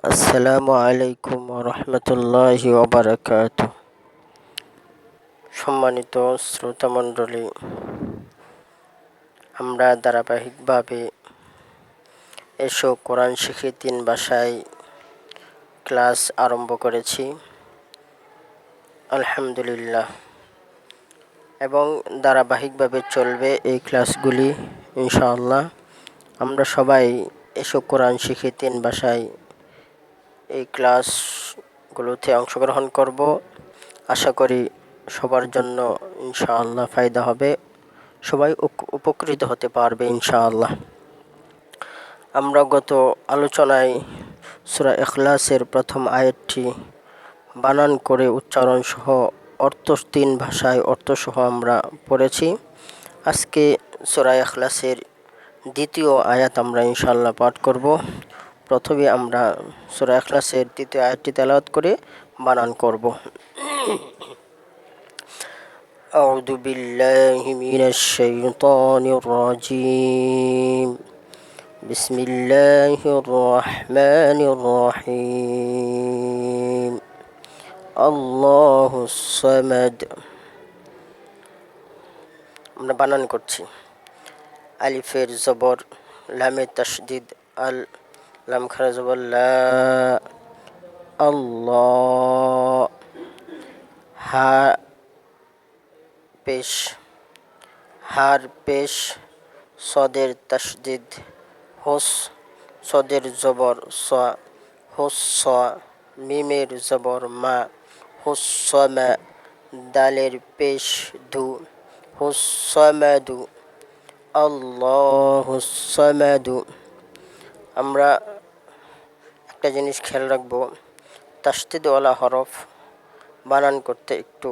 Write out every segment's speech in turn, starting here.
আসসালামু আলাইকুম রহমতুল্লাহি ওবারাকাতু। সম্মানিত শ্রোতামণ্ডলী, আমরা ধারাবাহিকভাবে এসো কোরআন শিখি 3 ভাষায় ক্লাস আরম্ভ করেছি আলহামদুলিল্লাহ, এবং ধারাবাহিকভাবে চলবে এই ক্লাসগুলি ইনশাআল্লাহ। আমরা সবাই এসো কোরআন শিখি 3 ভাষায় এই ক্লাসগুলোতে অংশগ্রহণ করব। আশা করি সবার জন্য ইনশাআল্লাহ ফায়দা হবে, সবাই উপকৃত হতে পারবে ইনশাআল্লাহ। আমরা গত আলোচনায় সূরা ইখলাসের প্রথম আয়াতটি বানান করে উচ্চারণ সহ অর্থ 3 ভাষায় অর্থসহ আমরা পড়েছি। আজকে সূরা ইখলাসের দ্বিতীয় আয়াত আমরা ইনশাআল্লাহ পাঠ করব। প্রথমে আমরা সূরা ইখলাসের দ্বিতীয় আয়াতটি তেলাওয়াত করে বানান করব। আউযু বিল্লাহি মিনাশ শাইতানির রাজীম। বিসমিল্লাহির রহমানির রহিম। আল্লাহুস সামাদ। আমরা বানান করছি। আলিফের জবর, লামে তাশদীদ আল, লাম খারা জবর লা, আল্লাহ। হা পেশ, হার পেশ, সদের তাশদীদ হুস, সদের জবর সা, হুস সা, মিমের জবর মা, হুস সামা, দালের পেশ দু, হুস সামাদু, আল্লাহুস সামাদু। আমরা একটা জিনিস খেয়াল রাখবো, তাশদীদওয়ালা হরফ বানান করতে একটু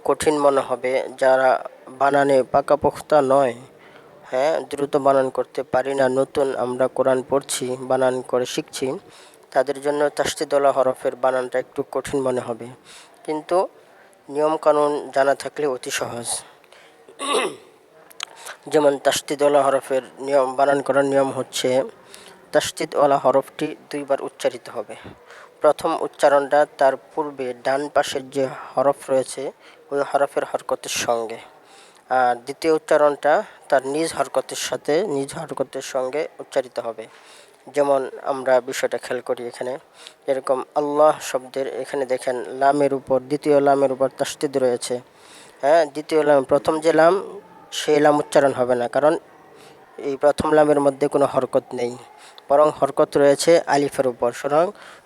কঠিন মনে হবে। যারা বানানে পাকাপোক্তা নয়, দ্রুত বানান করতে পারি না, নতুন আমরা কোরআন পড়ছি, বানান করে শিখছি, তাদের জন্য তাশদীদওয়ালা হরফের বানানটা একটু কঠিন মনে হবে, কিন্তু নিয়মকানুন জানা থাকলে অতি সহজ। যেমন তাশদীদওয়ালা হরফের নিয়ম, বানান করার নিয়ম হচ্ছে, তাশদীদওয়ালা হরফটি 2 বার উচ্চারিত হবে। প্রথম উচ্চারণটা তার পূর্বে ডান পাশের যে হরফ রয়েছে ওই হরফের হরকতের সঙ্গে, আর দ্বিতীয় উচ্চারণটা তার নিজ হরকতের সঙ্গে উচ্চারিত হবে। যেমন আমরা বিষয়টা খেয়াল করি এখানে, যেরকম আল্লাহ শব্দের এখানে দেখেন লামের উপর, দ্বিতীয় লামের উপর তাশদীদ রয়েছে। দ্বিতীয় লাম, প্রথম যে লাম সেই লাম উচ্চারণ হবে না, কারণ এই প্রথম লামের মধ্যে কোনো হরকত নেই, বরং হরকত রয়েছে আলিফের উপর।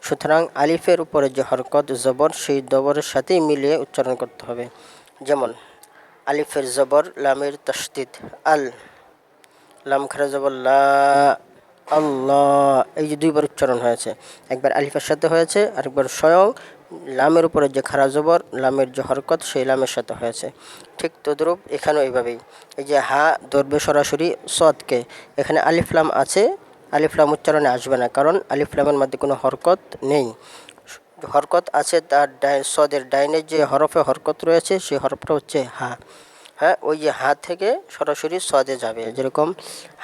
সুতরাং আলিফের উপরে যে হরকত জবর, সেই জবরের সাথেই মিলিয়ে উচ্চারণ করতে হবে। যেমন আলিফের জবর, লামের তাশদীদ আল, লাম খারা জবর লা, আল্লাহ। এই যে 2 বার উচ্চারণ হয়েছে, একবার আলিফের সাথে হয়েছে, আরেকবার স্বয়ং লামের উপরে যে খারা জবর, লামের যে হরকত সেই লামের সাথে হয়েছে। ঠিক তদ্রূপ এখানেও এইভাবেই, এই যে হা ধরবে সরাসরি সদকে, এখানে আলিফ লাম আছে, আলিফ লাম উচ্চারণে আসবে না, কারণ আলিফ লামের মধ্যে কোনো হরকত নেই। হরকত আছে তার সদের ডাইনের যে হরফে হরকত রয়েছে সেই হরফটা হচ্ছে হা। ওই যে হা থেকে সরাসরি সদে যাবে, যেরকম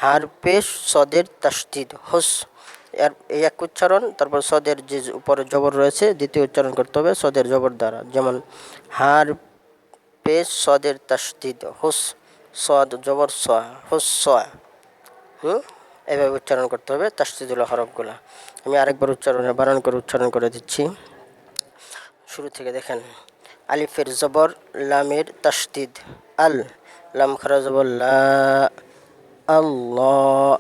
হার পেশ সদের তাশদীদ হুস, এই এক উচ্চারণ। তারপর সদের যে উপরে জবর রয়েছে দ্বিতীয় উচ্চারণ করতে হবে সদের জবর দ্বারা। যেমন হার পেশ সদের তাশদীদ হুস, সদ জবর স, হুস স। এভাবে উচ্চারণ করতে হবে তাশদীদুল হরফগুলো। আমি আরেকবার বানান করে উচ্চারণ করে দিচ্ছি। শুরু থেকে দেখেন, আলিফের জবর, লামের তাশদীদ আল, লাম খারা জবর লা, আল্লাহ।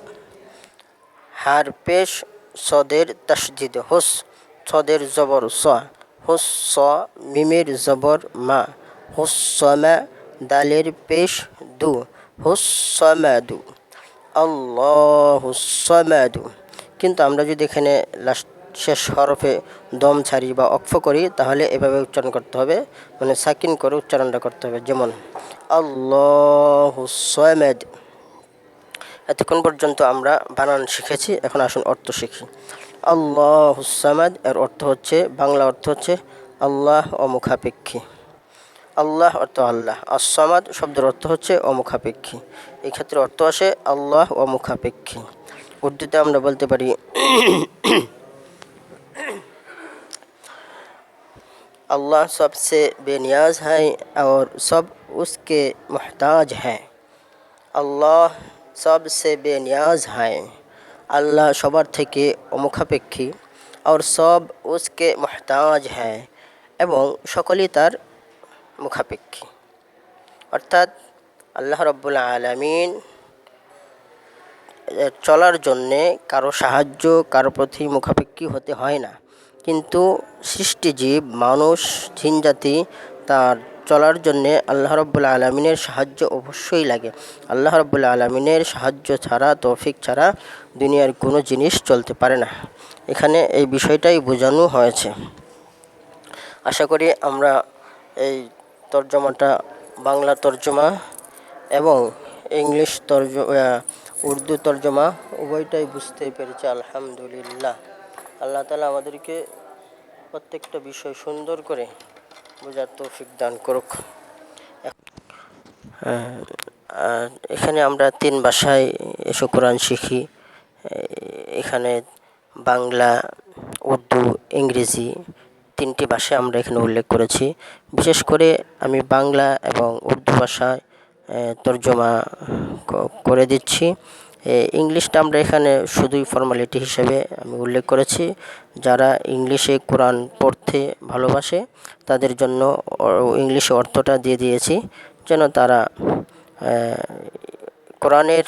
হার পেশ সদের তাশদীদ হুস, সদের জবর স, হুস স, মিমের জবর মা, হুস সামা, দালের পেশ দু, হুস সামাদু, আল্লাহুস সামাদু। কিন্তু আমরা যদি এখানে শেষ হরফে দম ছাড়ি বা অক্ফ করি, তাহলে এভাবে উচ্চারণ করতে হবে, মানে সাকিন করে উচ্চারণটা করতে হবে। যেমন আল্লাহুস সামাদ। এতক্ষণ পর্যন্ত আমরা বানান শিখেছি, এখন আসুন অর্থ শিখি। আল্লাহুস সামাদ এর অর্থ হচ্ছে, বাংলা অর্থ হচ্ছে আল্লাহ অমুখাপেক্ষী। আল্লাহ অর্থ আল্লাহ, আস-সামাদ শব্দের অর্থ হচ্ছে অমুখাপেক্ষী। এই ক্ষেত্রে অর্থ আসে আল্লাহ অমুখাপেক্ষী। উর্দুতে আমরা বলতে পারি अल्लाह सबसे बेनियाज है और सब उसके मोहताज हैं। আল্লাহ सबसे बेनियाज है, আল্লাহ সবার থেকে অমুখাপেক্ষী। और सब उसके मोहताज है এবং সকলেই তার মুখাপেক্ষী। অর্থাৎ আল্লাহ রাব্বুল আলামিন চলার জন্যে কারো সাহায্য, কারো প্রতি মুখাপেক্ষী হতে হয় না। কিন্তু সৃষ্টিজীব মানুষ জিনজাতি তার চলার জন্যে আল্লাহ রাব্বুল আলামিনের সাহায্য অবশ্যই লাগে। আল্লাহ রাব্বুল আলামিনের সাহায্য ছাড়া, তৌফিক ছাড়া দুনিয়ার কোনো জিনিস চলতে পারে না। এখানে এই বিষয়টাই বোঝানো হয়েছে। আশা করি আমরা এই তর্জমাটা, বাংলা তর্জমা এবং ইংলিশ উর্দু তর্জমা উভয়টাই বুঝতে পেরেছি আলহামদুলিল্লাহ। আল্লাহ তাআলা আমাদেরকে প্রত্যেকটা বিষয় সুন্দর করে বোঝার তৌফিক দান করুক। এখানে আমরা 3 ভাষায় এসে কোরআন শিখি। এখানে বাংলা, উর্দু, ইংরেজি 3টি ভাষা আমরা এখানে উল্লেখ করেছি। বিশেষ করে আমি বাংলা এবং উর্দু ভাষায় তর্জমা করে দিচ্ছি। ইংলিশটা আমরা এখানে শুধুই ফর্মালিটি হিসেবে আমি উল্লেখ করেছি। যারা ইংলিশে কোরআন পড়তে ভালোবাসে তাদের জন্য ইংলিশে অর্থটা দিয়ে দিয়েছি, যেন তারা কোরআনের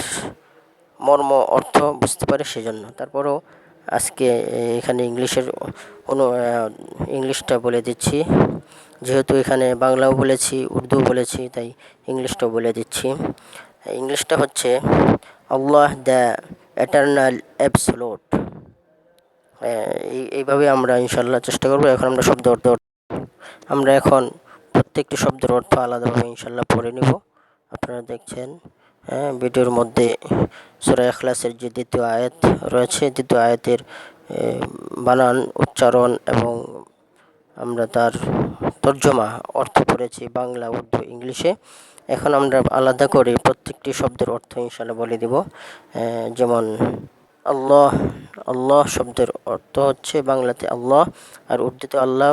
মর্ম অর্থ বুঝতে পারে, সেজন্য। তারপরেও আজকে এখানে ইংলিশটা বলে দিচ্ছি। যেহেতু এখানে বাংলাও বলেছি, উর্দুও বলেছি, তাই ইংলিশটাও বলে দিচ্ছি। ইংলিশটা হচ্ছে আল্লাহ দ্য এটারনাল অ্যাবসোলুট। এইভাবে আমরা ইনশাল্লাহ চেষ্টা করবো। এখন আমরা এখন প্রত্যেকটি শব্দের অর্থ আলাদাভাবে ইনশাল্লাহ পড়ে নিব। আপনারা দেখছেন ভিডিওর মধ্যে সূরা ইখলাসের যে 2য় আয়াত রয়েছে, 2য় আয়াতের বানান, উচ্চারণ এবং আমরা তার তর্জমা অর্থ পড়েছি বাংলা, উর্দু, ইংলিশে। এখন আমরা আলাদা করে প্রত্যেকটি শব্দের অর্থ ইনশাল্লাহ বলে দিব। যেমন আল্লাহ শব্দের অর্থ হচ্ছে বাংলাতে আল্লাহ, আর উর্দুতে আল্লাহ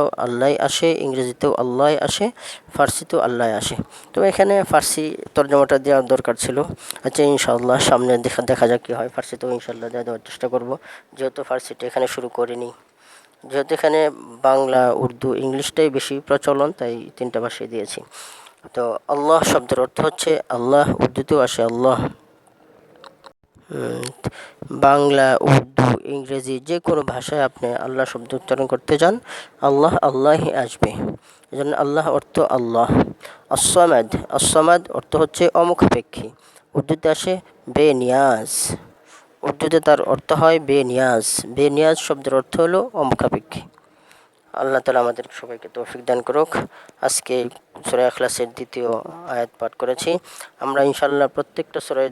আসে, ইংরেজিতেও আল্লাহ আসে, ফার্সিতেও আল্লাহ আসে। তো এখানে ফার্সি তর্জমাটা দেওয়ার দরকার ছিল। আচ্ছা, ইনশাআল্লাহ সামনে দেখা যাক কী হয়। ফার্সিতেও ইনশাআল্লাহ দেওয়ার চেষ্টা করব, যেহেতু ফার্সিটা এখানে শুরু করিনি। যেহেতু এখানে বাংলা, উর্দু, ইংলিশটাই বেশি প্রচলন, তাই 3টা ভাষায় দিয়েছি। তো আল্লাহ শব্দের অর্থ হচ্ছে আল্লাহ, উর্দুতেও আসে আল্লাহ। বাংলা, উর্দু, ইংরেজি যে কোনো ভাষায় আপনি আল্লাহ শব্দ উচ্চারণ করতে যান, আল্লাহই আসবে। এজন্য আল্লাহ অর্থ আল্লাহ। আসসামাদ অর্থ হচ্ছে অমুখাপেক্ষী। উর্দুতে আসে বেনিয়াজ। উর্দুতে তার অর্থ হয় বেনিয়াজ। বেনিয়াজ শব্দের অর্থ হলো অমুখাপেক্ষী। আল্লাহ তাআলা আমাদের সবাইকে তৌফিক দান করুক। আজকে সূরা ইখলাসের 2য় আয়াত পাঠ করেছি। আমরা ইনশাআল্লাহ প্রত্যেকটা সূরায়,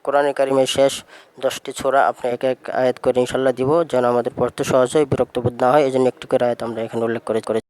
কোরআনে কারিমের শেষ 10টি সূরা আপনি এক এক আয়াত করে ইনশাআল্লাহ দিব, যেন আমাদের পড়তে সহজ হয়, বিরক্ত বোধ না হয়। এজন্য একটু করে আয়াত আমরা এখানে উল্লেখ করেছি।